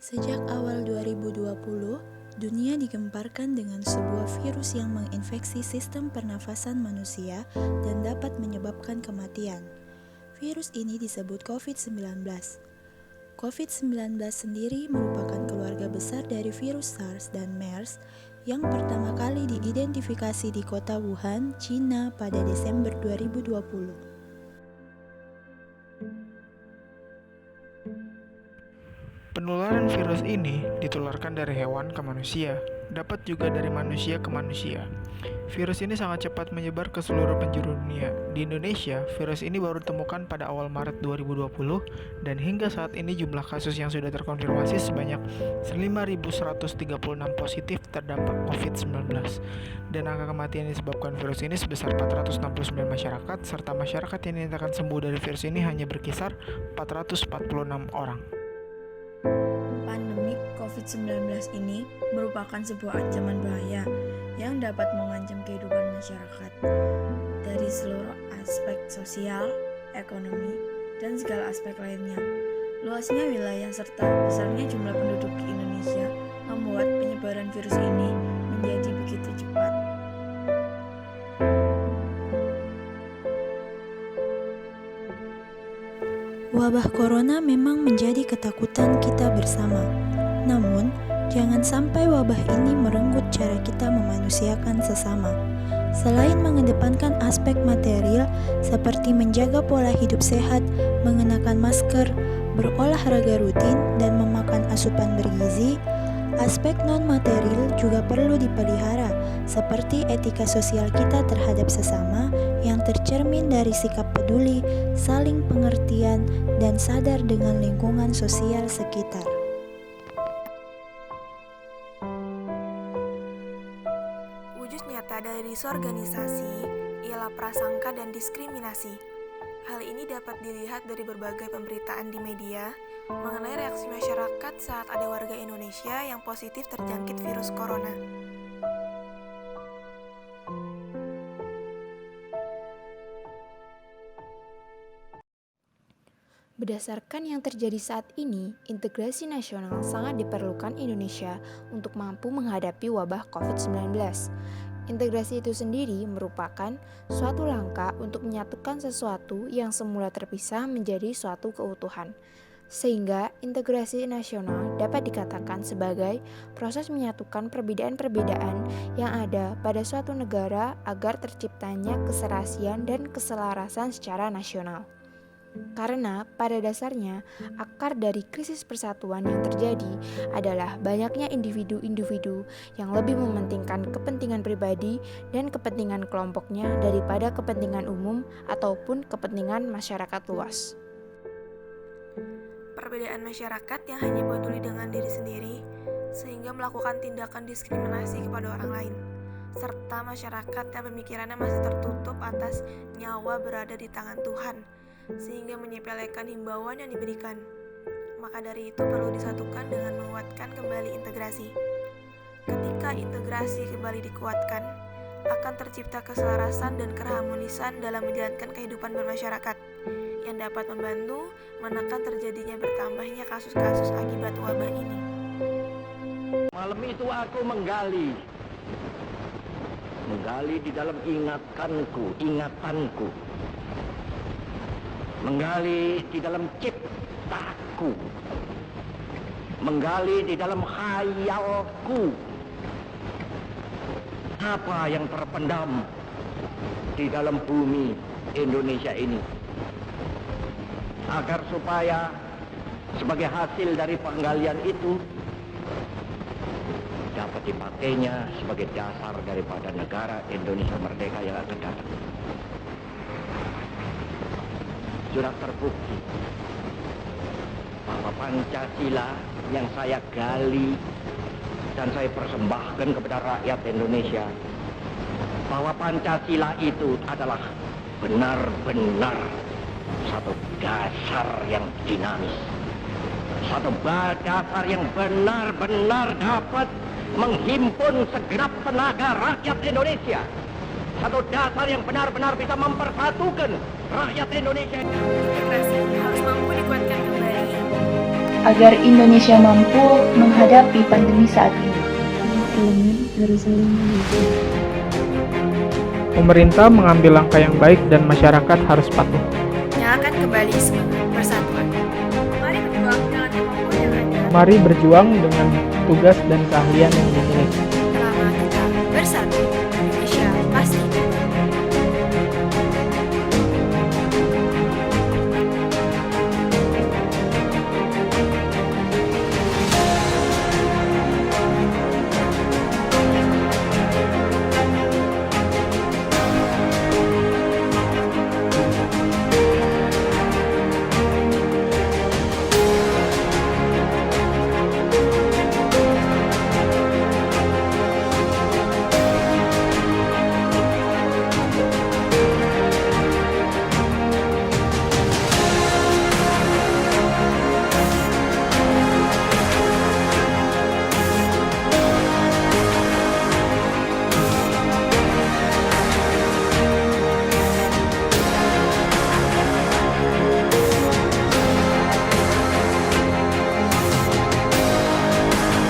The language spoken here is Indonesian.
Sejak awal 2020, dunia digemparkan dengan sebuah virus yang menginfeksi sistem pernafasan manusia dan dapat menyebabkan kematian. Virus ini disebut COVID-19. COVID-19 sendiri merupakan keluarga besar dari virus SARS dan MERS yang pertama kali diidentifikasi di kota Wuhan, China pada Desember 2020. Penularan virus ini ditularkan dari hewan ke manusia, dapat juga dari manusia ke manusia. Virus ini sangat cepat menyebar ke seluruh penjuru dunia. Di Indonesia, virus ini baru ditemukan pada awal Maret 2020 dan hingga saat ini jumlah kasus yang sudah terkonfirmasi sebanyak 5.136 positif terdampak COVID-19 dan angka kematian yang disebabkan virus ini sebesar 469 masyarakat serta masyarakat yang dinyatakan sembuh dari virus ini hanya berkisar 446 orang. Pandemik COVID-19 ini merupakan sebuah ancaman bahaya yang dapat mengancam kehidupan masyarakat dari seluruh aspek sosial, ekonomi, dan segala aspek lainnya. Luasnya wilayah serta besarnya jumlah penduduk di Indonesia membuat penyebaran virus ini menjadi begitu cepat. Wabah corona memang menjadi ketakutan kita bersama. Namun, jangan sampai wabah ini merenggut cara kita memanusiakan sesama. Selain mengedepankan aspek material seperti menjaga pola hidup sehat, mengenakan masker, berolahraga rutin, dan memakan asupan bergizi, aspek non-material juga perlu dipelihara, seperti etika sosial kita terhadap sesama yang tercermin dari sikap peduli, saling pengertian, dan sadar dengan lingkungan sosial sekitar. Wujud nyata dari disorganisasi ialah prasangka dan diskriminasi. Hal ini dapat dilihat dari berbagai pemberitaan di media mengenai reaksi masyarakat saat ada warga Indonesia yang positif terjangkit virus corona. Berdasarkan yang terjadi saat ini, integrasi nasional sangat diperlukan Indonesia untuk mampu menghadapi wabah COVID-19. Integrasi itu sendiri merupakan suatu langkah untuk menyatukan sesuatu yang semula terpisah menjadi suatu keutuhan. Sehingga integrasi nasional dapat dikatakan sebagai proses menyatukan perbedaan-perbedaan yang ada pada suatu negara agar terciptanya keserasian dan keselarasan secara nasional. Karena pada dasarnya akar dari krisis persatuan yang terjadi adalah banyaknya individu-individu yang lebih mementingkan kepentingan pribadi dan kepentingan kelompoknya daripada kepentingan umum ataupun kepentingan masyarakat luas. Perbedaan masyarakat yang hanya peduli dengan diri sendiri sehingga melakukan tindakan diskriminasi kepada orang lain, serta masyarakat yang pemikirannya masih tertutup atas nyawa berada di tangan Tuhan sehingga menyepelekan himbauan yang diberikan. Maka dari itu perlu disatukan dengan menguatkan kembali integrasi. Ketika integrasi kembali dikuatkan, akan tercipta keselarasan dan keharmonisan dalam menjalankan kehidupan bermasyarakat yang dapat membantu menekan terjadinya bertambahnya kasus-kasus akibat wabah ini. Malam itu aku menggali di dalam ingatanku, menggali di dalam ciptaku, menggali di dalam khayalku, apa yang terpendam di dalam bumi Indonesia ini, agar supaya sebagai hasil dari penggalian itu dapat dipakainya sebagai dasar daripada negara Indonesia merdeka yang akan datang. Sudah terbukti bahwa Pancasila yang saya gali dan saya persembahkan kepada rakyat Indonesia, bahwa Pancasila itu adalah benar-benar satu dasar yang dinamis, satu dasar yang benar-benar dapat menghimpun segenap tenaga rakyat Indonesia, satu dasar yang benar-benar bisa mempersatukan rakyat Indonesia. Integrasi harus mampu dikuatkan kembali agar Indonesia mampu menghadapi pandemi saat ini. Pemerintah mengambil langkah yang baik dan masyarakat harus patuh. Nyalakan kembali semangat persatuan. Mari berjuang dengan kemampuan yang ada. Mari berjuang dengan tugas dan keahlian yang dimiliki.